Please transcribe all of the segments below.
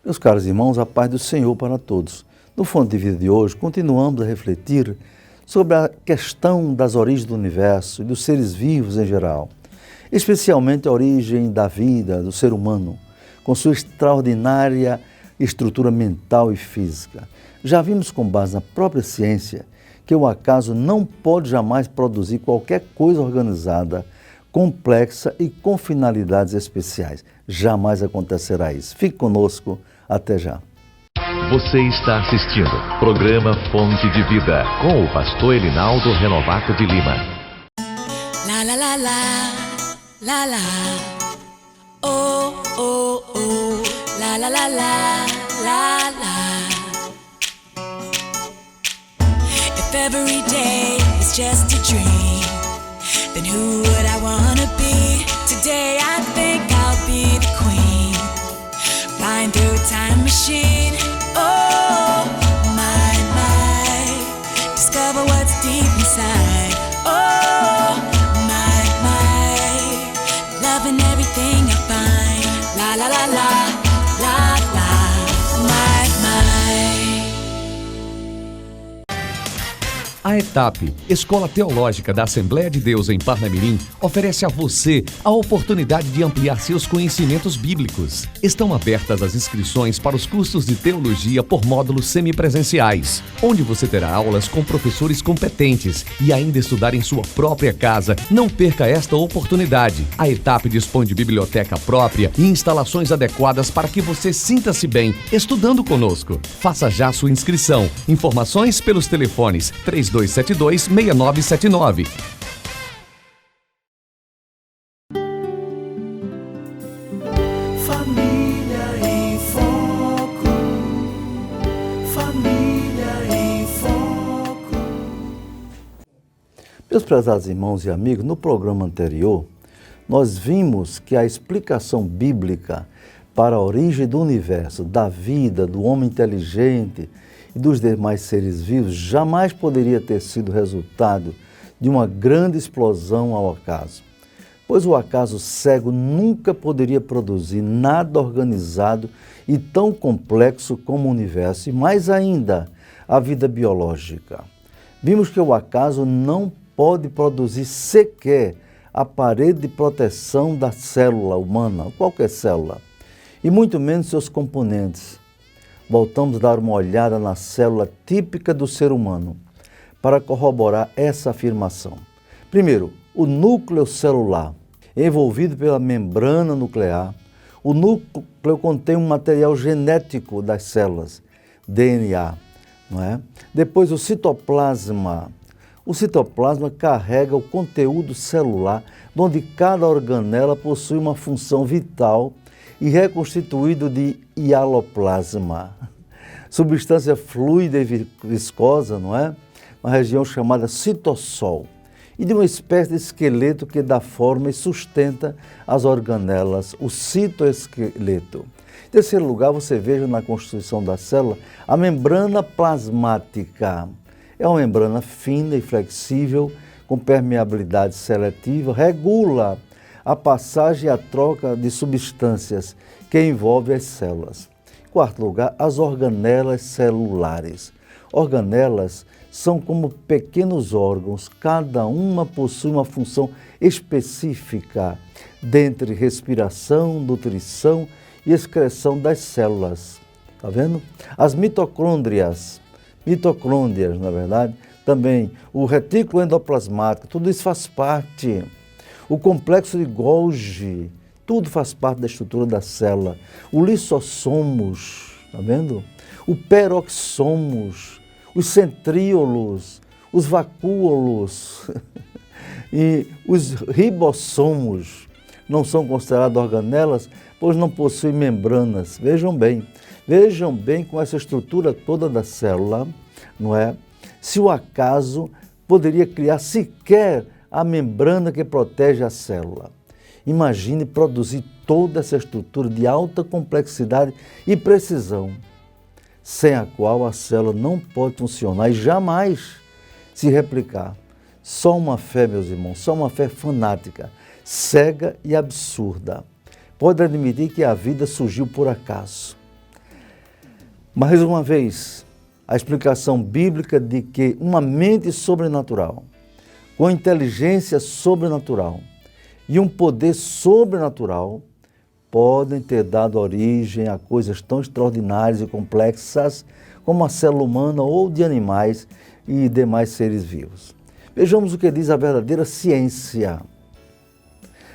Meus caros irmãos, a paz do Senhor para todos. No Fonte de Vida de hoje, continuamos a refletir sobre a questão das origens do universo e dos seres vivos em geral, especialmente a origem da vida, do ser humano, com sua extraordinária estrutura mental e física. Já vimos com base na própria ciência que o acaso não pode jamais produzir qualquer coisa organizada, complexa e com finalidades especiais. Jamais acontecerá isso. Fique conosco. Até já. Você está assistindo programa Fonte de Vida com o pastor Elinaldo Renovato de Lima. La la la la, la la, oh oh oh, la la la la, la la. If every day is just a dream, then who would I wanna be? Today I think I'll be the queen. Flying through a time machine, oh my, discover what's deep inside, oh my, loving everything I find, la la la la, la la, my. A ETAP, Escola Teológica da Assembleia de Deus em Parnamirim, oferece a você a oportunidade de ampliar seus conhecimentos bíblicos. Estão abertas as inscrições para os cursos de teologia por módulos semipresenciais, onde você terá aulas com professores competentes e ainda estudar em sua própria casa. Não perca esta oportunidade. A ETAP dispõe de biblioteca própria e instalações adequadas para que você sinta-se bem estudando conosco. Faça já sua inscrição. Informações pelos telefones 3272-6979. Família em Foco. Família em Foco. Meus prezados irmãos e amigos, no programa anterior, nós vimos que a explicação bíblica para a origem do universo, da vida, do homem inteligente e dos demais seres vivos jamais poderia ter sido resultado de uma grande explosão ao acaso, pois o acaso cego nunca poderia produzir nada organizado e tão complexo como o universo, e mais ainda, a vida biológica. Vimos que o acaso não pode produzir sequer a parede de proteção da célula humana, qualquer célula, e muito menos seus componentes. Voltamos a dar uma olhada na célula típica do ser humano para corroborar essa afirmação. Primeiro, o núcleo celular, envolvido pela membrana nuclear. O núcleo contém um material genético das células, DNA, não é? Depois, o citoplasma. O citoplasma carrega o conteúdo celular, onde cada organela possui uma função vital e reconstituído de hialoplasma, substância fluida e viscosa, não é? Uma região chamada citossol, e de uma espécie de esqueleto que dá forma e sustenta as organelas, o citoesqueleto. Em terceiro lugar, você veja na constituição da célula a membrana plasmática. É uma membrana fina e flexível, com permeabilidade seletiva, regula a passagem e a troca de substâncias que envolvem as células. Em quarto lugar, as organelas celulares. Organelas são como pequenos órgãos, cada uma possui uma função específica dentre respiração, nutrição e excreção das células. Está vendo? As mitocôndrias, na verdade, também o retículo endoplasmático, tudo isso faz parte. O complexo de Golgi, tudo faz parte da estrutura da célula. O lissossomos, está vendo? O peroxomos, os centríolos, os vacúolos e os ribossomos não são considerados organelas, pois não possuem membranas. Vejam bem com essa estrutura toda da célula, não é? Se o acaso poderia criar sequer a membrana que protege a célula. Imagine produzir toda essa estrutura de alta complexidade e precisão, sem a qual a célula não pode funcionar e jamais se replicar. Só uma fé, meus irmãos, só uma fé fanática, cega e absurda, pode admitir que a vida surgiu por acaso. Mais uma vez, a explicação bíblica de que uma mente sobrenatural, com inteligência sobrenatural e um poder sobrenatural podem ter dado origem a coisas tão extraordinárias e complexas como a célula humana ou de animais e demais seres vivos. Vejamos o que diz a verdadeira ciência.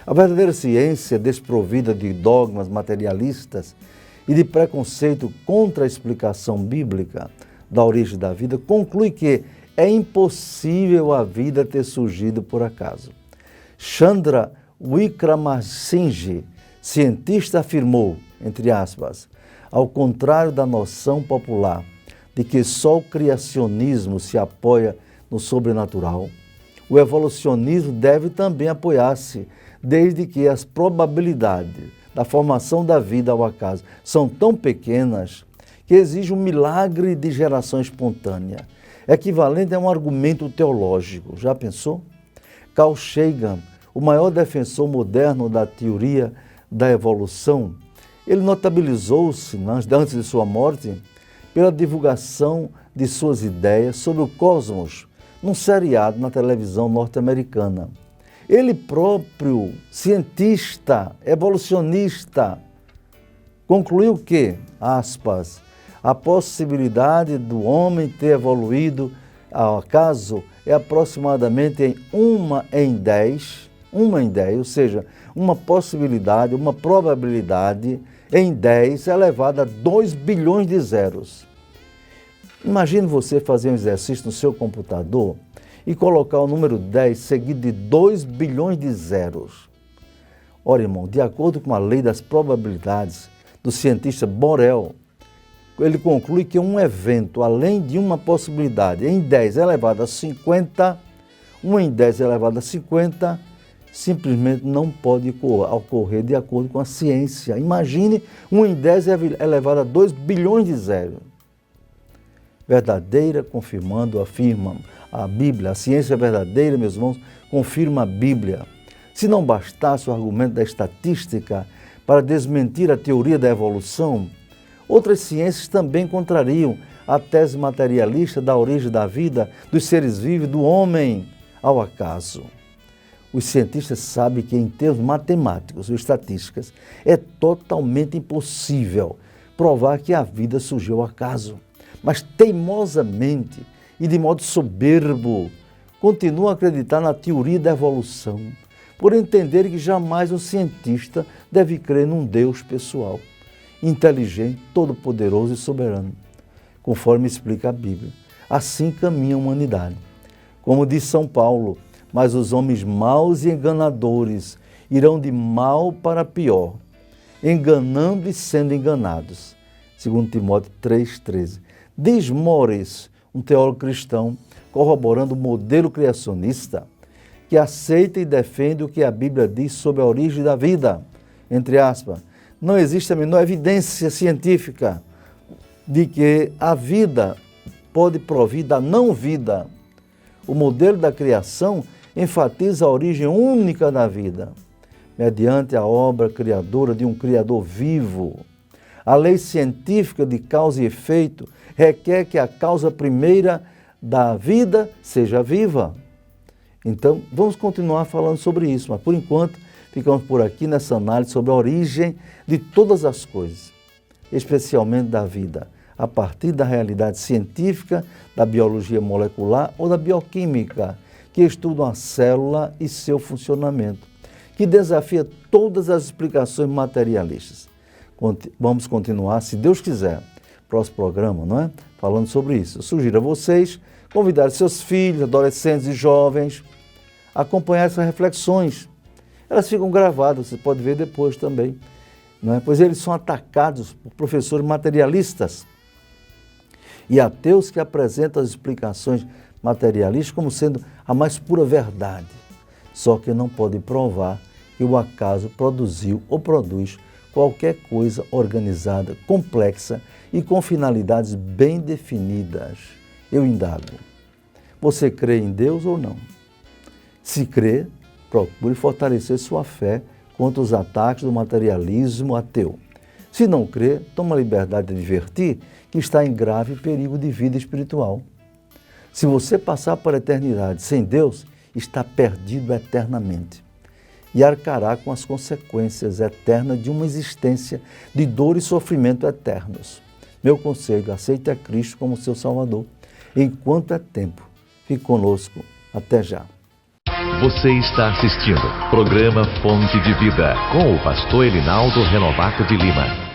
A verdadeira ciência, desprovida de dogmas materialistas e de preconceito contra a explicação bíblica da origem da vida, conclui que é impossível a vida ter surgido por acaso. Chandra Wickramasinghe, cientista, afirmou, entre aspas, ao contrário da noção popular de que só o criacionismo se apoia no sobrenatural, o evolucionismo deve também apoiar-se, desde que as probabilidades da formação da vida ao acaso são tão pequenas que exige um milagre de geração espontânea, equivalente a um argumento teológico. Já pensou? Carl Sagan, o maior defensor moderno da teoria da evolução, ele notabilizou-se, antes de sua morte, pela divulgação de suas ideias sobre o cosmos num seriado na televisão norte-americana. Ele próprio, cientista, evolucionista, concluiu que, aspas, a possibilidade do homem ter evoluído ao acaso é aproximadamente em 1 em 10, ou seja, uma possibilidade, uma probabilidade em 10 elevada a 2 bilhões de zeros. Imagine você fazer um exercício no seu computador e colocar o número 10 seguido de 2 bilhões de zeros. Ora, irmão, de acordo com a lei das probabilidades do cientista Borel, ele conclui que um evento, além de uma possibilidade em 10 elevado a 50, 1 em 10 elevado a 50, simplesmente não pode ocorrer de acordo com a ciência. Imagine 1 em 10 elevado a 2 bilhões de zeros. Verdadeira, confirmando, afirma a Bíblia. A ciência verdadeira, meus irmãos, confirma a Bíblia. Se não bastasse o argumento da estatística para desmentir a teoria da evolução, outras ciências também contrariam a tese materialista da origem da vida, dos seres vivos, do homem ao acaso. Os cientistas sabem que, em termos matemáticos ou estatísticas, é totalmente impossível provar que a vida surgiu ao acaso. Mas teimosamente e de modo soberbo, continuam a acreditar na teoria da evolução, por entender que jamais um cientista deve crer num Deus pessoal, inteligente, todo-poderoso e soberano, conforme explica a Bíblia. Assim caminha a humanidade. Como diz São Paulo, mas os homens maus e enganadores irão de mal para pior, enganando e sendo enganados. 2 Timóteo 3,13. Diz Morris, um teólogo cristão, corroborando o modelo criacionista, que aceita e defende o que a Bíblia diz sobre a origem da vida. Entre aspas, não existe a menor evidência científica de que a vida pode provir da não-vida. O modelo da criação enfatiza a origem única da vida, mediante a obra criadora de um Criador vivo. A lei científica de causa e efeito requer que a causa primeira da vida seja viva. Então, vamos continuar falando sobre isso, mas por enquanto ficamos por aqui nessa análise sobre a origem de todas as coisas, especialmente da vida, a partir da realidade científica, da biologia molecular ou da bioquímica, que estudam a célula e seu funcionamento, que desafia todas as explicações materialistas. Vamos continuar, se Deus quiser, próximo programa, não é? Falando sobre isso. Eu sugiro a vocês convidar seus filhos, adolescentes e jovens a acompanhar essas reflexões. Elas ficam gravadas, você pode ver depois também, não é? Pois eles são atacados por professores materialistas e ateus que apresentam as explicações materialistas como sendo a mais pura verdade, só que não podem provar que o acaso produziu ou produz qualquer coisa organizada, complexa e com finalidades bem definidas. Eu indago, você crê em Deus ou não? Se crê, procure fortalecer sua fé contra os ataques do materialismo ateu. Se não crê, toma a liberdade de advertir que está em grave perigo de vida espiritual. Se você passar por a eternidade sem Deus, está perdido eternamente e arcará com as consequências eternas de uma existência de dor e sofrimento eternos. Meu conselho, aceite a Cristo como seu Salvador. Enquanto é tempo, fique conosco. Até já. Você está assistindo programa Fonte de Vida com o pastor Elinaldo Renovato de Lima.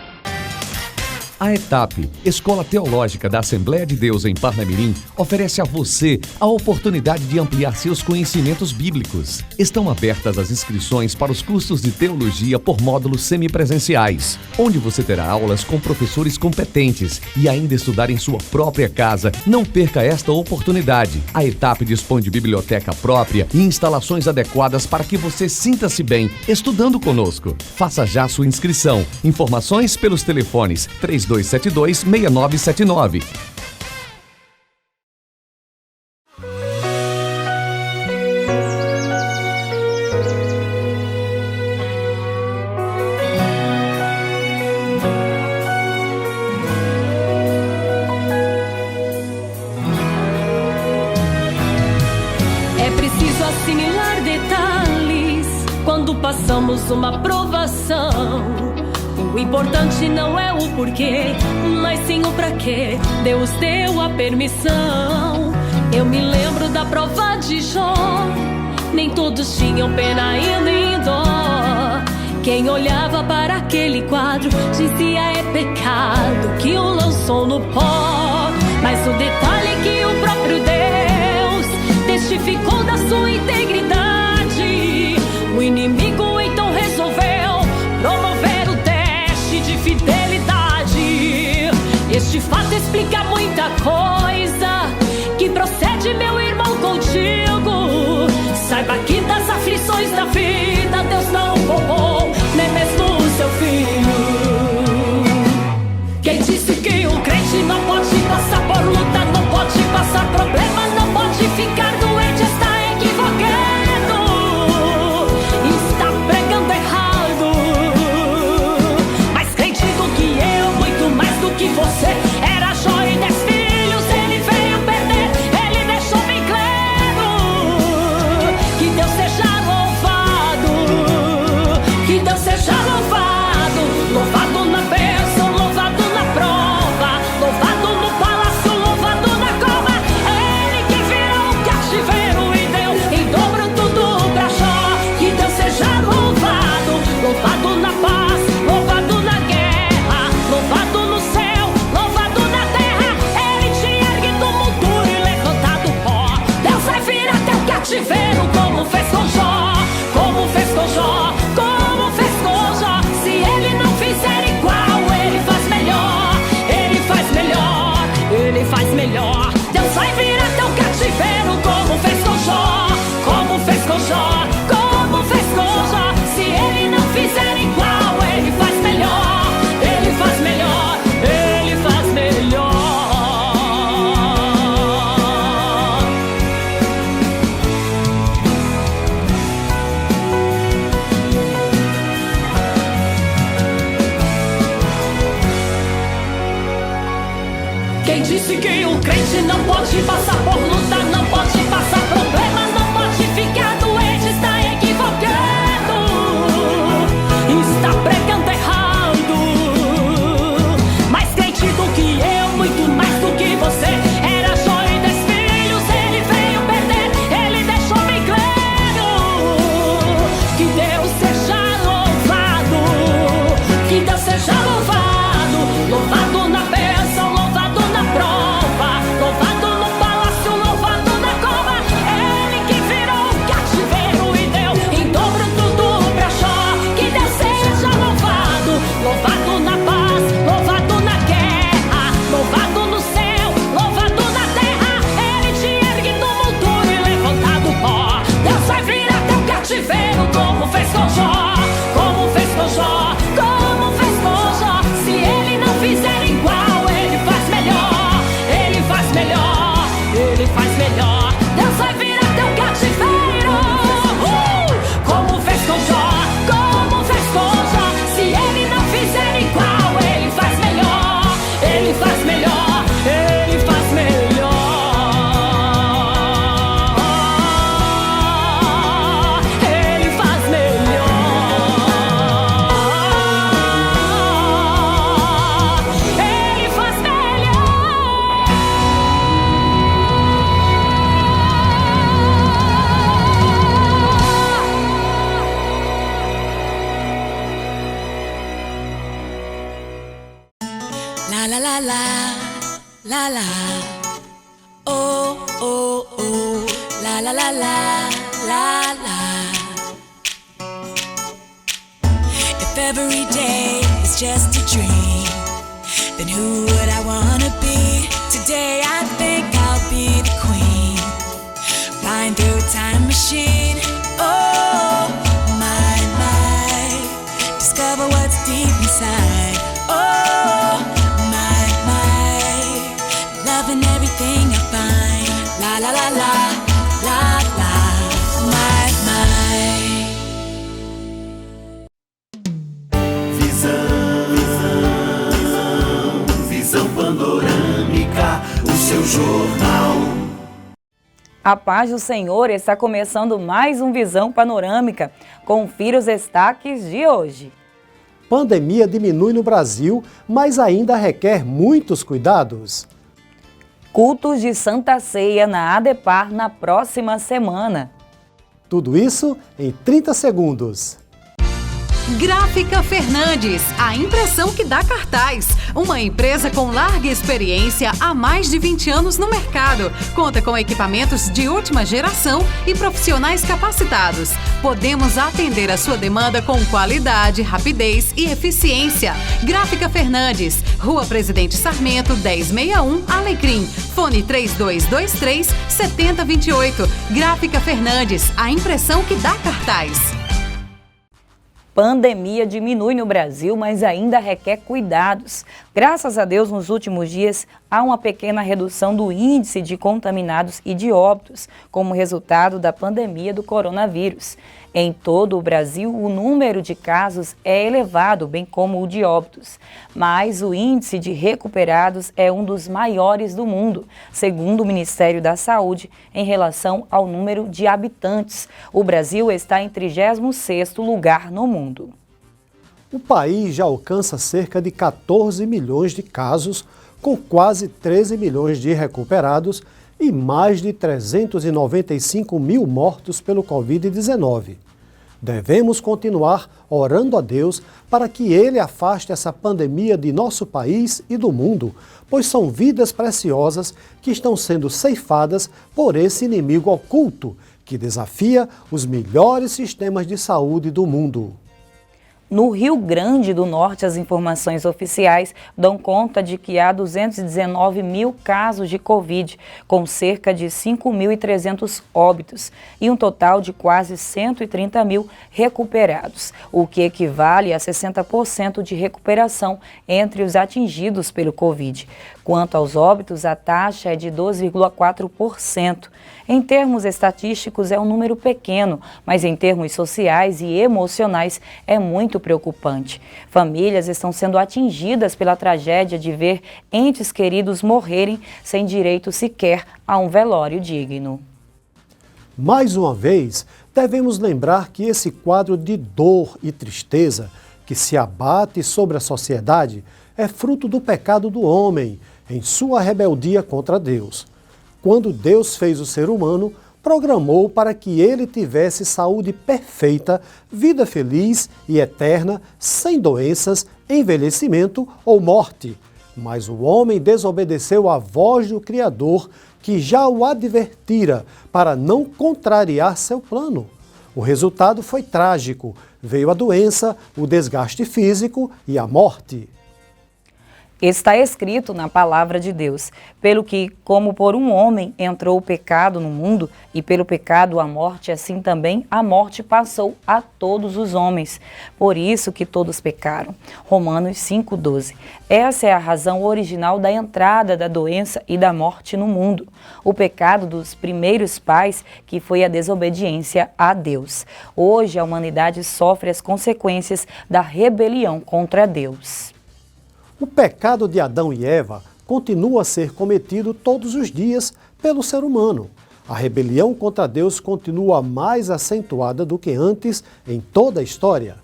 A ETAP, Escola Teológica da Assembleia de Deus em Parnamirim, oferece a você a oportunidade de ampliar seus conhecimentos bíblicos. Estão abertas as inscrições para os cursos de teologia por módulos semipresenciais, onde você terá aulas com professores competentes e ainda estudar em sua própria casa. Não perca esta oportunidade. A ETAP dispõe de biblioteca própria e instalações adequadas para que você sinta-se bem estudando conosco. Faça já sua inscrição. Informações pelos telefones 3272-6979. É preciso assimilar detalhes quando passamos uma provação. O importante não é o porquê, mas sim o pra quê. Deus deu a permissão. Eu me lembro da prova de Jó. Nem todos tinham pena e nem dó. Quem olhava para aquele quadro dizia é pecado que o lançou no pó. Mas o detalhe é que o próprio Deus testificou da sua integridade. O inimigo então resolveu promover o de fidelidade. Este fato explica muita coisa que procede, meu irmão, contigo. Saiba que das aflições da vida Deus não poupou nem mesmo o seu filho. Quem disse que o crente não pode passar por luta, não pode passar problema, não pode ficar doente, está equivocado, está pregando errado. Que você era Jó e 10 filhos, ele veio perder, ele deixou bem claro. Que Deus seja louvado, que Deus seja louvado. Louvado na bênção, louvado na prova, louvado no palácio, louvado na cova. Ele que virou o cativeiro e deu em dobro tudo pra Jó. Que Deus seja louvado, louvado na paz, louvado na guerra, louvado no céu. Cativeiro, como fez com Jó, como fez com Jó, como fez com Jó. Se ele não fizer igual, ele faz melhor, ele faz melhor, ele faz melhor. Deus vai vir até o cativeiro, como fez com Jó, como fez com Jó, como fez com Jó. Se ele não fizer igual, ele faz melhor, ele faz melhor, ele faz melhor. Quem disse que o crente não pode passar por luta, não pode passar problema, não pode ficar doente, está equivocado, está pregando errado. Mais crente do que eu, muito mais do que você. Era Jó e 10 filhos, ele veio perder, ele deixou bem claro. Que Deus seja louvado, que Deus seja louvado, louvado na bênção, louvado na prova, louvado no palácio, louvado na cova. La la la la, la la. Oh, oh, oh. La la la la, la la. If every day is just a dream, then who would I wanna be? Today I think I'll be the queen, flying through a time machine. Oh, my, discover what's deep inside. Oh, my, loving everything I find. La la la la, la la, my. Visão panorâmica, o seu jornal. A paz do Senhor, está começando mais um Visão Panorâmica. Confira os destaques de hoje. Pandemia diminui no Brasil, mas ainda requer muitos cuidados. Cultos de Santa Ceia na ADEPAR na próxima semana. Tudo isso em 30 segundos. Gráfica Fernandes, a impressão que dá cartaz. Uma empresa com larga experiência há mais de 20 anos no mercado. Conta com equipamentos de última geração e profissionais capacitados. Podemos atender a sua demanda com qualidade, rapidez e eficiência. Gráfica Fernandes, Rua Presidente Sarmento, 1061, Alecrim. Fone 3223-7028. Gráfica Fernandes, a impressão que dá cartaz. Pandemia diminui no Brasil, mas ainda requer cuidados. Graças a Deus, nos últimos dias, há uma pequena redução do índice de contaminados e de óbitos, como resultado da pandemia do coronavírus. Em todo o Brasil, o número de casos é elevado, bem como o de óbitos. Mas o índice de recuperados é um dos maiores do mundo, segundo o Ministério da Saúde, em relação ao número de habitantes. O Brasil está em 36º lugar no mundo. O país já alcança cerca de 14 milhões de casos, com quase 13 milhões de recuperados e mais de 395 mil mortos pelo Covid-19. Devemos continuar orando a Deus para que Ele afaste essa pandemia de nosso país e do mundo, pois são vidas preciosas que estão sendo ceifadas por esse inimigo oculto que desafia os melhores sistemas de saúde do mundo. No Rio Grande do Norte, as informações oficiais dão conta de que há 219 mil casos de Covid, com cerca de 5.300 óbitos e um total de quase 130 mil recuperados, o que equivale a 60% de recuperação entre os atingidos pelo Covid. Quanto aos óbitos, a taxa é de 12,4%. Em termos estatísticos, é um número pequeno, mas em termos sociais e emocionais é muito preocupante. Famílias estão sendo atingidas pela tragédia de ver entes queridos morrerem sem direito sequer a um velório digno. Mais uma vez, devemos lembrar que esse quadro de dor e tristeza que se abate sobre a sociedade é fruto do pecado do homem, em sua rebeldia contra Deus. Quando Deus fez o ser humano, programou para que ele tivesse saúde perfeita, vida feliz e eterna, sem doenças, envelhecimento ou morte. Mas o homem desobedeceu à voz do Criador, que já o advertira para não contrariar seu plano. O resultado foi trágico. Veio a doença, o desgaste físico e a morte. Está escrito na palavra de Deus, pelo que, como por um homem entrou o pecado no mundo, e pelo pecado a morte, assim também a morte passou a todos os homens. Por isso que todos pecaram. Romanos 5,12. Essa é a razão original da entrada da doença e da morte no mundo. O pecado dos primeiros pais, que foi a desobediência a Deus. Hoje a humanidade sofre as consequências da rebelião contra Deus. O pecado de Adão e Eva continua a ser cometido todos os dias pelo ser humano. A rebelião contra Deus continua mais acentuada do que antes em toda a história.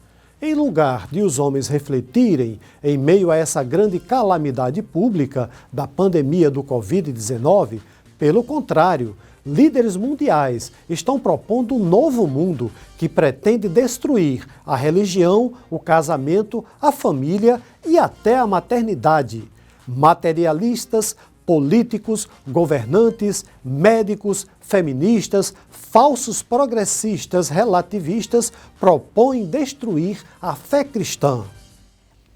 Em lugar de os homens refletirem em meio a essa grande calamidade pública da pandemia do Covid-19, pelo contrário, líderes mundiais estão propondo um novo mundo que pretende destruir a religião, o casamento, a família e até a maternidade. Materialistas, políticos, governantes, médicos, feministas, falsos progressistas relativistas propõem destruir a fé cristã.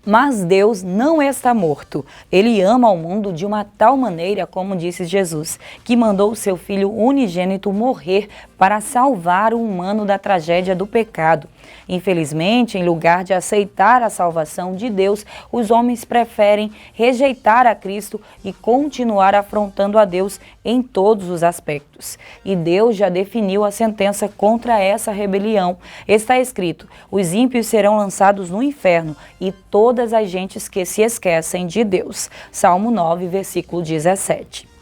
Mas Deus não está morto. Ele ama o mundo de uma tal maneira, como disse Jesus, que mandou o seu Filho unigênito morrer para salvar o humano da tragédia do pecado. Infelizmente, em lugar de aceitar a salvação de Deus, os homens preferem rejeitar a Cristo e continuar afrontando a Deus em todos os aspectos. E Deus já definiu a sentença contra essa rebelião. Está escrito: os ímpios serão lançados no inferno e todas as gentes que se esquecem de Deus. Salmo 9, versículo 17.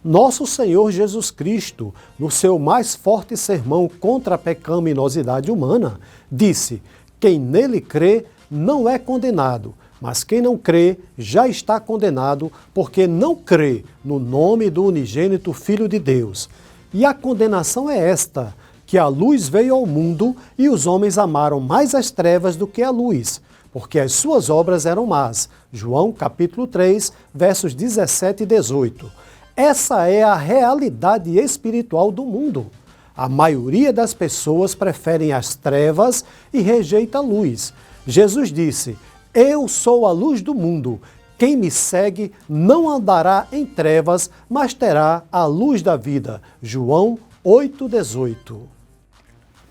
Nosso Senhor Jesus Cristo, no seu mais forte sermão contra a pecaminosidade humana, disse: quem nele crê não é condenado, mas quem não crê já está condenado, porque não crê no nome do unigênito Filho de Deus. E a condenação é esta, que a luz veio ao mundo e os homens amaram mais as trevas do que a luz, porque as suas obras eram más. João capítulo 3, versos 17 e 18. Essa é a realidade espiritual do mundo. A maioria das pessoas preferem as trevas e rejeita a luz. Jesus disse: eu sou a luz do mundo. Quem me segue não andará em trevas, mas terá a luz da vida. João 8,18.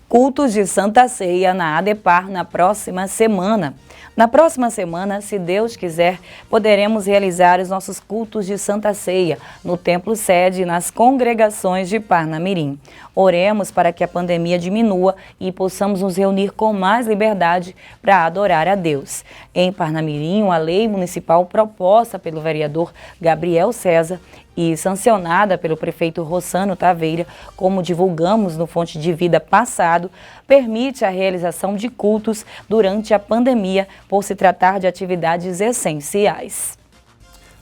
Cultos de Santa Ceia na ADEPAR na próxima semana. Na próxima semana, se Deus quiser, poderemos realizar os nossos cultos de Santa Ceia no Templo Sede e nas congregações de Parnamirim. Oremos para que a pandemia diminua e possamos nos reunir com mais liberdade para adorar a Deus. Em Parnamirim, a lei municipal proposta pelo vereador Gabriel César e sancionada pelo prefeito Rossano Taveira, como divulgamos no Fonte de Vida passado, permite a realização de cultos durante a pandemia, por se tratar de atividades essenciais.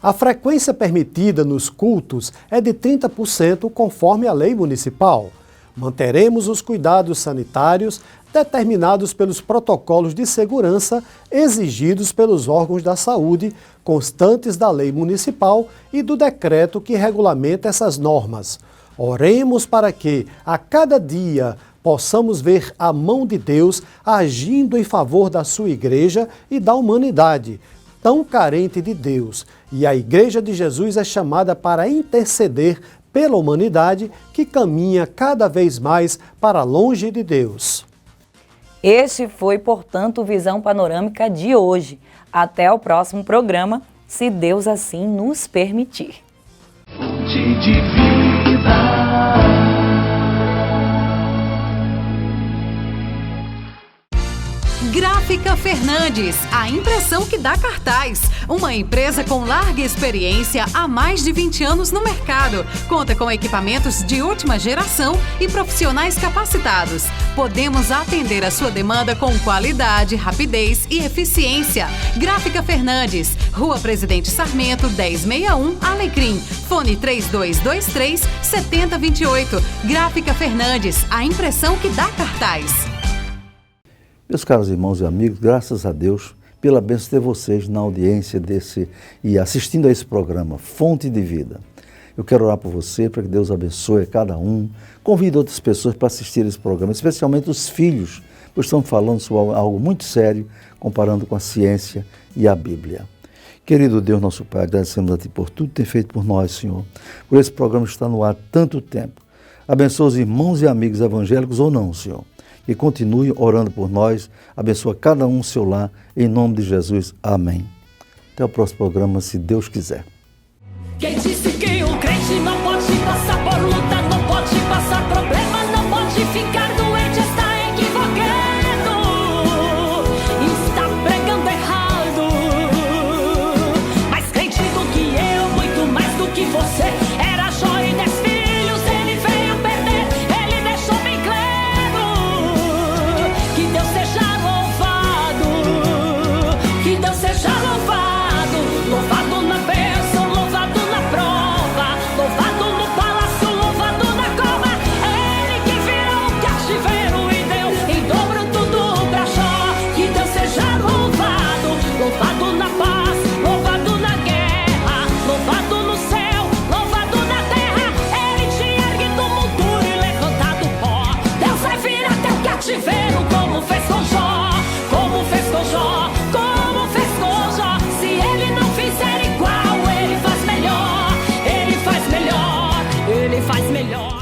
A frequência permitida nos cultos é de 30% conforme a lei municipal. Manteremos os cuidados sanitários determinados pelos protocolos de segurança exigidos pelos órgãos da saúde, constantes da lei municipal e do decreto que regulamenta essas normas. Oremos para que, a cada dia, possamos ver a mão de Deus agindo em favor da sua igreja e da humanidade, tão carente de Deus. E a Igreja de Jesus é chamada para interceder pela humanidade que caminha cada vez mais para longe de Deus. Este foi, portanto, o Visão Panorâmica de hoje. Até o próximo programa, se Deus assim nos permitir. Fonte de vida. Gráfica Fernandes, a impressão que dá cartaz. Uma empresa com larga experiência há mais de 20 anos no mercado. Conta com equipamentos de última geração e profissionais capacitados. Podemos atender a sua demanda com qualidade, rapidez e eficiência. Gráfica Fernandes, Rua Presidente Sarmento, 1061, Alecrim. Fone 3223-7028. Gráfica Fernandes, a impressão que dá cartaz. Meus caros irmãos e amigos, graças a Deus pela bênção de ter vocês na audiência e assistindo a esse programa, Fonte de Vida. Eu quero orar por você, para que Deus abençoe a cada um. Convide outras pessoas para assistir esse programa, especialmente os filhos, pois estamos falando sobre algo muito sério, comparando com a ciência e a Bíblia. Querido Deus, nosso Pai, agradecemos a Ti por tudo que tem feito por nós, Senhor. Por esse programa que está no ar há tanto tempo. Abençoa os irmãos e amigos evangélicos ou não, Senhor. E continue orando por nós, abençoa cada um o seu lar, em nome de Jesus. Amém. Até o próximo programa, se Deus quiser. Quem disse que um crente não pode passar por luta, não pode passar problema, não pode ficar doente, está equivocado, está pregando errado. Mais crente do que eu, muito mais do que você, era joia e 10 filhos, ele veio perder, ele deixou bem claro. Que Deus seja louvado, que Deus seja louvado, louvado na bênção, louvado na prova, louvado no palácio, louvado na cova. Ele que virou o castigo você faz melhor.